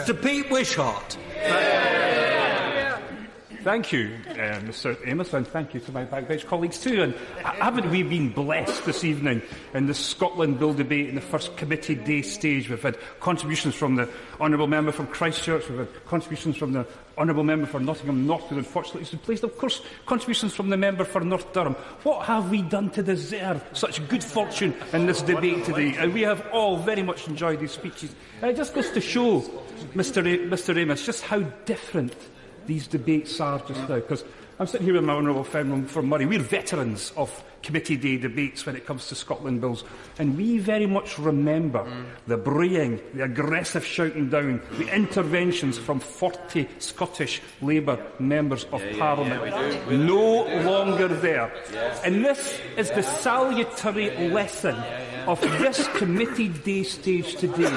Debate Wishart. Thank you, Mr Amos, and thank you to my backbench colleagues too. And haven't we been blessed this evening in the Scotland Bill debate in the first committee day stage? We've had contributions from the Honourable Member from Christchurch, we've had contributions from the Honourable Member for Nottingham North, who unfortunately is replaced, of course, contributions from the Member for North Durham. What have we done to deserve such good fortune in this debate today? And we have all very much enjoyed these speeches. And it just goes to show, Mr Amos, just how different these debates are just now, because I'm sitting here with my honourable friend from Murray. We're veterans of committee day debates when it comes to Scotland bills, and we very much remember the braying, the aggressive shouting down, the interventions from 40 Scottish Labour members of Parliament. No longer there. And this is the salutary lesson of this committee day stage today,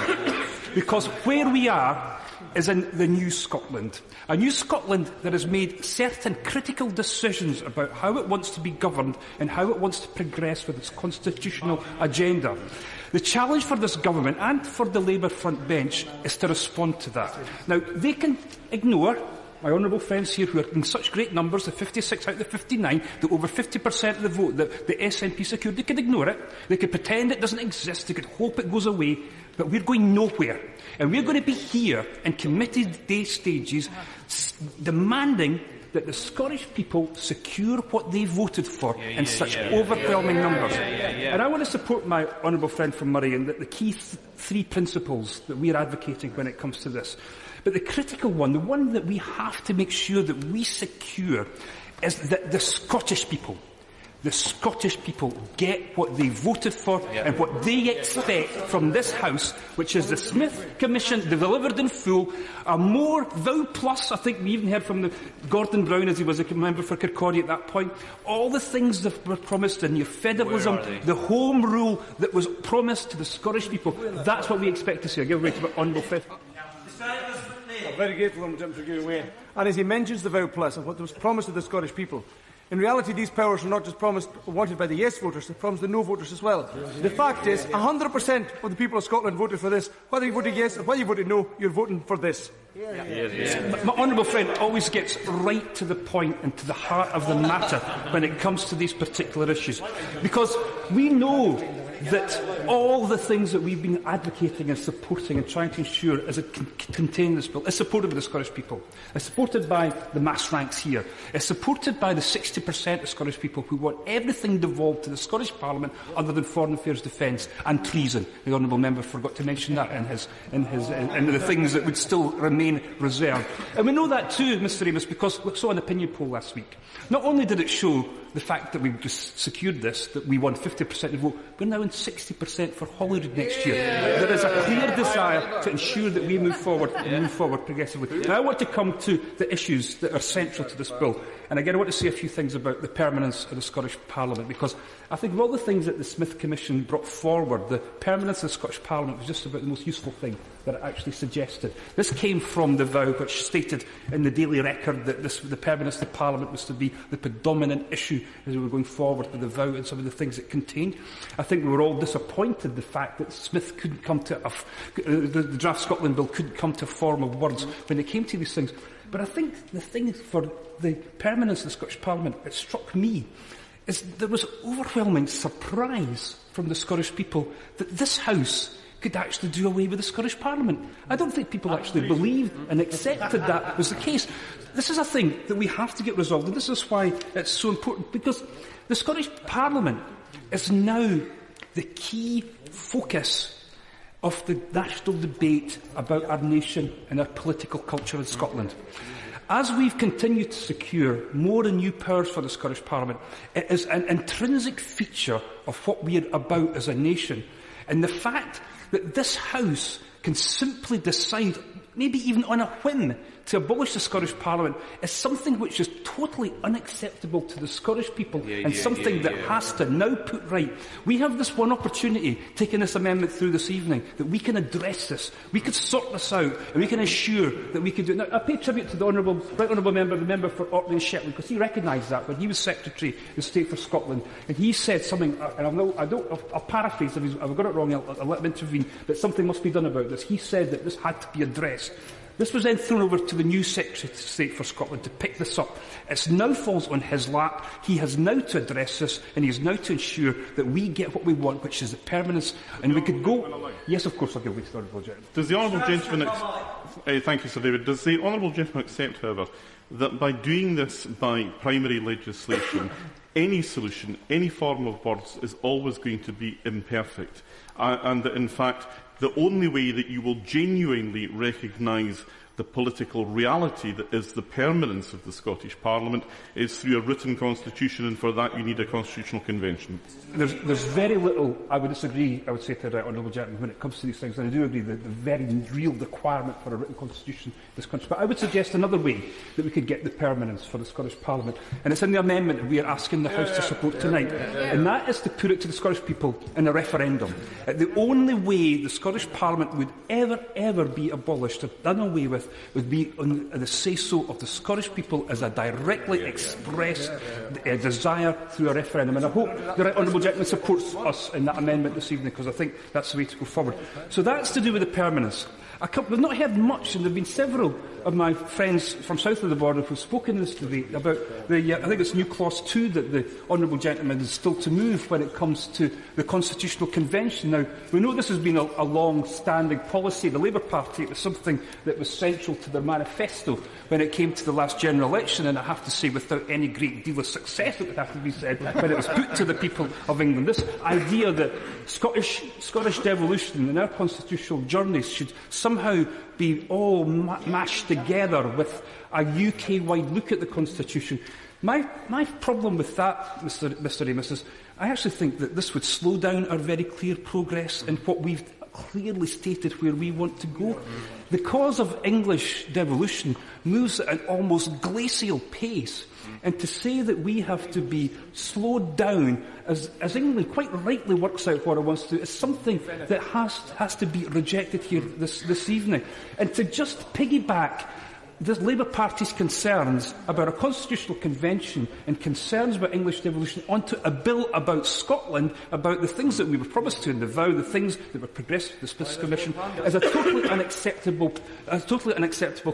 because where we are is in the new Scotland. A new Scotland that has made certain critical decisions about how it wants to be governed and how it wants to progress with its constitutional agenda. The challenge for this government and for the Labour front bench is to respond to that. Now, they can ignore my honourable friends here who are in such great numbers, the 56 out of the 59, the over 50% of the vote that the SNP secured. They could ignore it. They could pretend it doesn't exist. They could hope it goes away. But we're going nowhere. And we're going to be here in committee day stages demanding that the Scottish people secure what they voted for in such overwhelming numbers. And I want to support my honourable friend from Murray in the key three principles that we're advocating when it comes to this. But the critical one, the one that we have to make sure that we secure, is that the Scottish people get what they voted for and what they expect from this House, which is the Smith Commission delivered in full, a more vow plus. I think we even heard from Gordon Brown, as he was a member for Kirkcaldy at that point, all the things that were promised in your federalism, the home rule that was promised to the Scottish people. That's what we expect to see. I'll give way to my honourable friend. I'm very grateful to him for giving way. And as he mentions the vow plus and what was promised to the Scottish people, in reality, these powers are not just promised or wanted by the yes voters, they're promised the no voters as well. The fact is, 100% of the people of Scotland voted for this. Whether you voted yes or whether you voted no, you're voting for this. My honourable friend always gets right to the point and to the heart of the matter when it comes to these particular issues. Because we know that all the things that we've been advocating and supporting and trying to ensure as it contain this bill is supported by the Scottish people. It's supported by the mass ranks here. It's supported by the 60% of Scottish people who want everything devolved to the Scottish Parliament other than foreign affairs, defence and treason. The honourable member forgot to mention that in the things that would still remain reserved. And we know that too, Mr Amos, because we saw an opinion poll last week. Not only did it show the fact that we've just secured this, that we won 50% of the vote, we're now in 60% for Holyrood next year. There is a clear desire to ensure that we move forward and move forward progressively. Now I want to come to the issues that are central to this bill. And again, I want to say a few things about the permanence of the Scottish Parliament, because I think of all the things that the Smith Commission brought forward, the permanence of the Scottish Parliament was just about the most useful thing that it actually suggested. This came from the vow which stated in the Daily Record that the permanence of the Parliament was to be the predominant issue as we were going forward with the vow and some of the things it contained. I think we were all disappointed the fact that Smith couldn't come to the draft Scotland Bill couldn't come to a form of words when it came to these things. But I think the thing for the permanence of the Scottish Parliament, it struck me, is there was overwhelming surprise from the Scottish people that this House could actually do away with the Scottish Parliament. I don't think people actually believed and accepted that was the case. This is a thing that we have to get resolved, and this is why it's so important, because the Scottish Parliament is now the key focus of the national debate about our nation and our political culture in Scotland. As we've continued to secure more and new powers for the Scottish Parliament, it is an intrinsic feature of what we are about as a nation. And the fact that this House can simply decide, maybe even on a whim, to abolish the Scottish Parliament is something which is totally unacceptable to the Scottish people and something that has to now put right. We have this one opportunity, taking this amendment through this evening, that we can address this, we can sort this out, and we can ensure that we can do it. Now, I pay tribute to the right honourable member, the member for Orkney and Sheppard, because he recognised that when he was Secretary of State for Scotland, and he said something, and I'll paraphrase, if I've got it wrong, I'll let him intervene, but something must be done about this. He said that this had to be addressed. This was then thrown over to the new Secretary of State for Scotland to pick this up. It now falls on his lap. He has now to address this, and he has now to ensure that we get what we want, which is the permanence. And we could go... Yes, of course, I'll give way to the Honourable Gentleman. Does the Honourable Gentleman... thank you, Sir David. Does the Honourable Gentleman accept, however, that by doing this by primary legislation, any solution, any form of words is always going to be imperfect, and that, in fact, the only way that you will genuinely recognise the political reality that is the permanence of the Scottish Parliament is through a written constitution, and for that you need a constitutional convention? There's very little I would disagree, I would say, to the Honourable Gentleman when it comes to these things, and I do agree that the very real requirement for a written constitution in this country. But I would suggest another way that we could get the permanence for the Scottish Parliament, and it's in the amendment that we are asking the House to support tonight, and that is to put it to the Scottish people in a referendum. The only way the Scottish Parliament would ever be abolished or done away with would be on the say-so of the Scottish people as a directly expressed desire through a referendum. And I hope the Right Honourable Gentleman supports us in that amendment this evening, because I think that's the way to go forward. So that's to do with the permanence. We've not heard much, and there have been several of my friends from south of the border who have spoken in this debate about the, I think it's new clause 2 that the Honourable Gentleman is still to move when it comes to the Constitutional Convention. Now, we know this has been a long-standing policy. The Labour Party, it was something that was central to their manifesto when it came to the last general election, and I have to say without any great deal of success, it would have to be said, when it was put to the people of England. This idea that Scottish devolution and our constitutional journeys should somehow be all mashed together with a UK-wide look at the Constitution. My problem with that, Mr Amos, is I actually think that this would slow down our very clear progress in what we've clearly stated where we want to go. The cause of English devolution moves at an almost glacial pace, and to say that we have to be slowed down, as England quite rightly works out what it wants to do, is something that has to be rejected here this evening. And to just piggyback the Labour Party's concerns about a constitutional convention and concerns about English devolution onto a bill about Scotland, about the things that we were promised to in the vow, the things that were progressed to the Fiscal Commission, is a totally unacceptable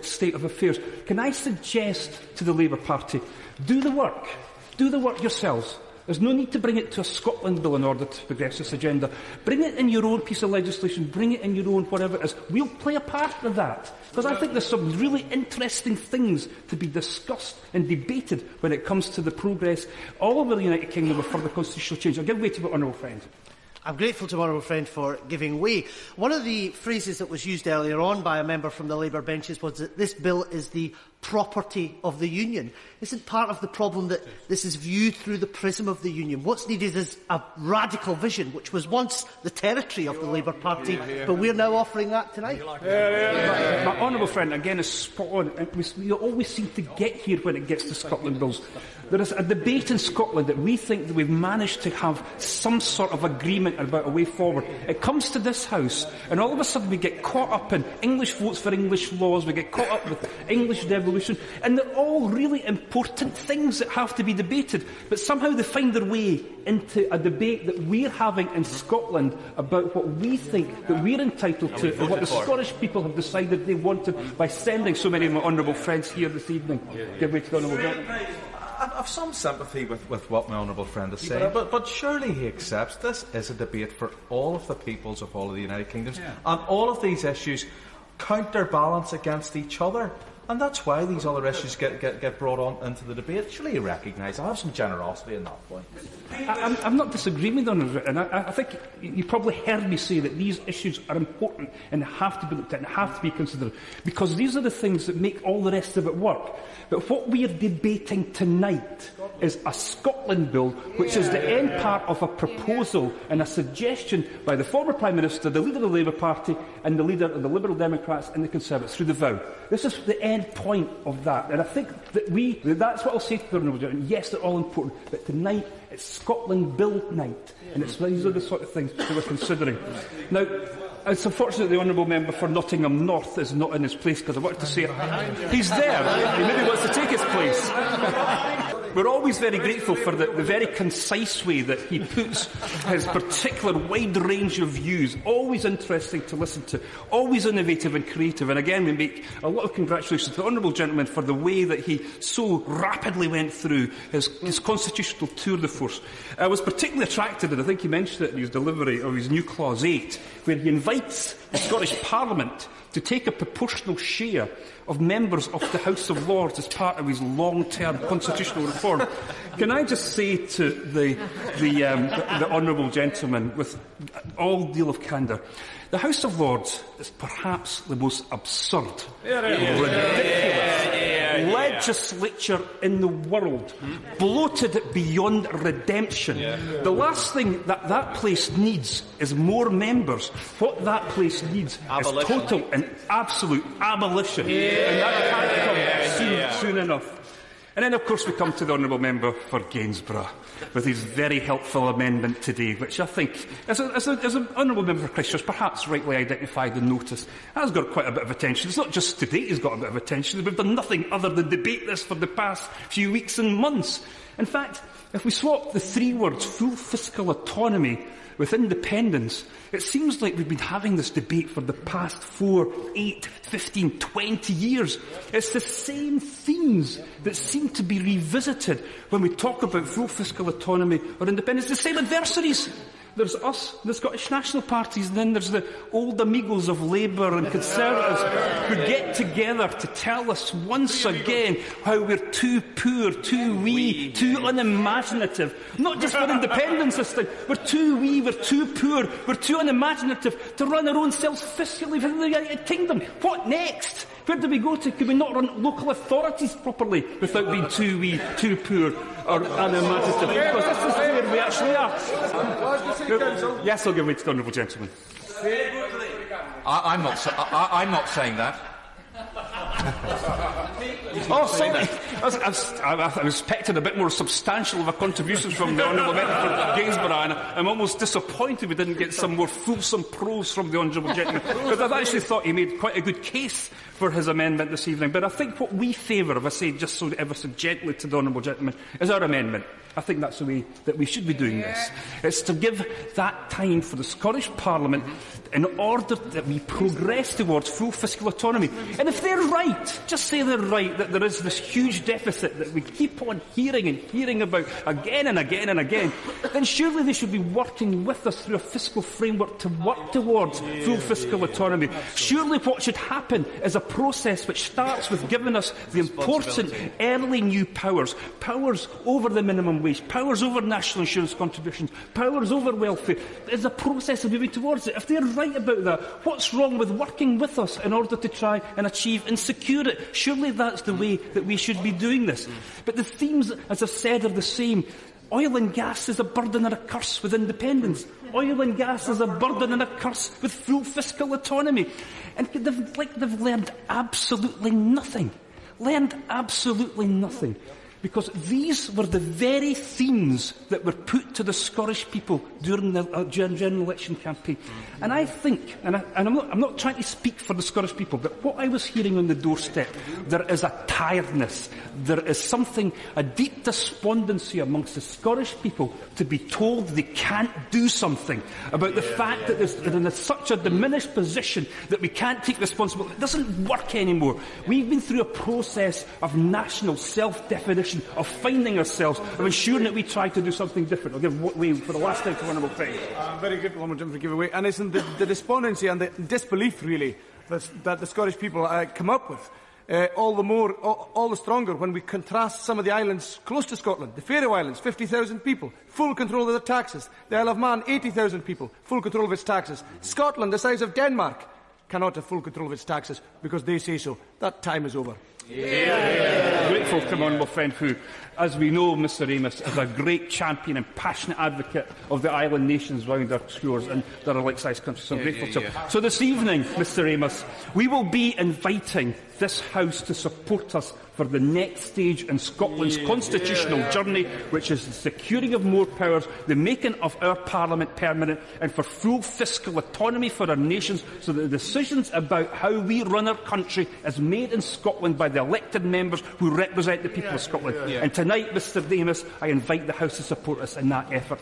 state of affairs. Can I suggest to the Labour Party, do the work yourselves. There's no need to bring it to a Scotland bill in order to progress this agenda. Bring it in your own piece of legislation, bring it in your own whatever it is. We'll play a part in that, because I think there's some really interesting things to be discussed and debated when it comes to the progress all over the United Kingdom of further constitutional change. I'll give way to my honourable friend. I'm grateful to my honourable friend for giving way. One of the phrases that was used earlier on by a member from the Labour benches was that this bill is the property of the Union. Isn't part of the problem that this is viewed through the prism of the Union? What's needed is a radical vision, which was once the territory of the Labour Party, but we're now offering that tonight. My honourable friend, again, is spot on. And we always seem to get here when it gets to Scotland bills. There is a debate in Scotland that we think that we've managed to have some sort of agreement about a way forward. It comes to this House, and all of a sudden we get caught up in English votes for English laws, we get caught up with English devolution, and they're all really important things that have to be debated, but somehow they find their way into a debate that we're having in Scotland about what we think that we're entitled to and what the Scottish people have decided they wanted by sending so many of my honourable friends here this evening. Give way to the honourable gentleman. I've some sympathy with what my honourable friend is saying, but surely he accepts this is a debate for all of the peoples of all of the United Kingdoms, and all of these issues counterbalance against each other, and that's why these other issues get brought on into the debate. Surely you recognise I have some generosity in that point. I'm not disagreeing with Honourable, and I think you probably heard me say that these issues are important and have to be looked at and have to be considered, because these are the things that make all the rest of it work. But what we are debating tonight is a Scotland bill, which is the end part of a proposal and a suggestion by the former Prime Minister, the leader of the Labour Party, and the leader of the Liberal Democrats and the Conservatives through the vow. This is the end end point of that. And I think that that's what I'll say to the Honourable Gentleman. Yes, they're all important, but tonight it's Scotland Bill night, and these are the sort of things that we're considering. Now, it's unfortunate the Honourable Member for Nottingham North is not in his place, because I wanted to say he's there. He maybe wants to take his place. We're always very grateful for the very concise way that he puts his particular wide range of views, always interesting to listen to, always innovative and creative. And again, we make a lot of congratulations to the Honourable Gentleman for the way that he so rapidly went through his constitutional tour de force. I was particularly attracted, and I think he mentioned it in his delivery of his new Clause 8, where he invites the Scottish Parliament to take a proportional share of members of the House of Lords as part of his long-term constitutional reform. Can I just say to the Honourable Gentleman, with all deal of candour, the House of Lords is perhaps the most absurd, ridiculous legislature in the world, bloated beyond redemption. The last thing that place needs is more members. What that place needs is total and absolute abolition. And that can't come soon enough. And then, of course, we come to the Honourable Member for Gainsborough with his very helpful amendment today, which I think, as an Honourable Member for Christchurch, perhaps rightly identified and noticed, has got quite a bit of attention. It's not just today he's got a bit of attention. We've done nothing other than debate this for the past few weeks and months. In fact, if we swap the three words full fiscal autonomy with independence, it seems like we've been having this debate for the past 4, 8, 15, 20 years. It's the same themes that seem to be revisited when we talk about full fiscal autonomy or independence. The same adversaries. There's us, the Scottish National Parties, and then there's the old amigos of Labour and Conservatives who get together to tell us once again how we're too poor, too wee, too unimaginative. Not just for independence this time. We're too wee, we're too poor, we're too unimaginative to run our own selves fiscally for the United Kingdom. What next? Where do we go to? Can we not run local authorities properly without being too wee, too poor, or unimaginative? Because this is where we actually are. Yes, I'll give way to the Honourable Gentleman. I'm not saying that. Oh, sorry. I was expecting a bit more substantial of a contribution from the Honourable Member for Gainsborough, and I'm almost disappointed we didn't get some more fulsome prose from the Honourable Gentleman, because I've actually thought he made quite a good case for his amendment this evening. But I think what we favour, if I say just so ever so gently to the Honourable Gentleman, is our amendment. I think that's the way that we should be doing this. It's to give that time for the Scottish Parliament in order that we progress towards full fiscal autonomy. And if they're right, just say they're right, that there is this huge deficit that we keep on hearing and hearing about again and again and again, then surely they should be working with us through a fiscal framework to work towards full fiscal autonomy. Surely what should happen is a process which starts with giving us the important early new powers over the minimum wage, powers over national insurance contributions, powers over welfare. There's a process of moving towards it. If they're right about that, what's wrong with working with us in order to try and achieve and secure it? Surely that's the way that we should be doing this. But the themes, as I've said, are the same. Oil and gas is a burden and a curse with independence. Oil and gas is a burden and a curse with full fiscal autonomy. And they've learned absolutely nothing. Learned absolutely nothing. Because these were the very themes that were put to the Scottish people during the general election campaign. And I think, and I'm not trying to speak for the Scottish people, but what I was hearing on the doorstep, there is a tiredness, there is something, a deep despondency amongst the Scottish people to be told they can't do something about the fact that they're in such a diminished position that we can't take responsibility. It doesn't work anymore. We've been through a process of national self-definition, of finding ourselves, of ensuring that we try to do something different. I'll give way for the last time to Honourable Friend. Very good, Honourable Gentleman, for giving way. And it's in the despondency and the disbelief, really, that the Scottish people come up with. All the stronger when we contrast some of the islands close to Scotland. The Faroe Islands, 50,000 people, full control of their taxes. The Isle of Man, 80,000 people, full control of its taxes. Scotland, the size of Denmark, cannot have full control of its taxes because they say so. That time is over. Grateful to my honourable friend who, as we know, Mr Amos, is a great champion and passionate advocate of the island nations round our shores and their like-sized countries. So I'm grateful to him. So this evening, Mr Amos, we will be inviting this House to support us for the next stage in Scotland's constitutional journey, which is the securing of more powers, the making of our Parliament permanent, and for full fiscal autonomy for our nations, so that the decisions about how we run our country is made in Scotland by the elected members who represent the people of Scotland. And tonight, Mr Amos, I invite the House to support us in that effort.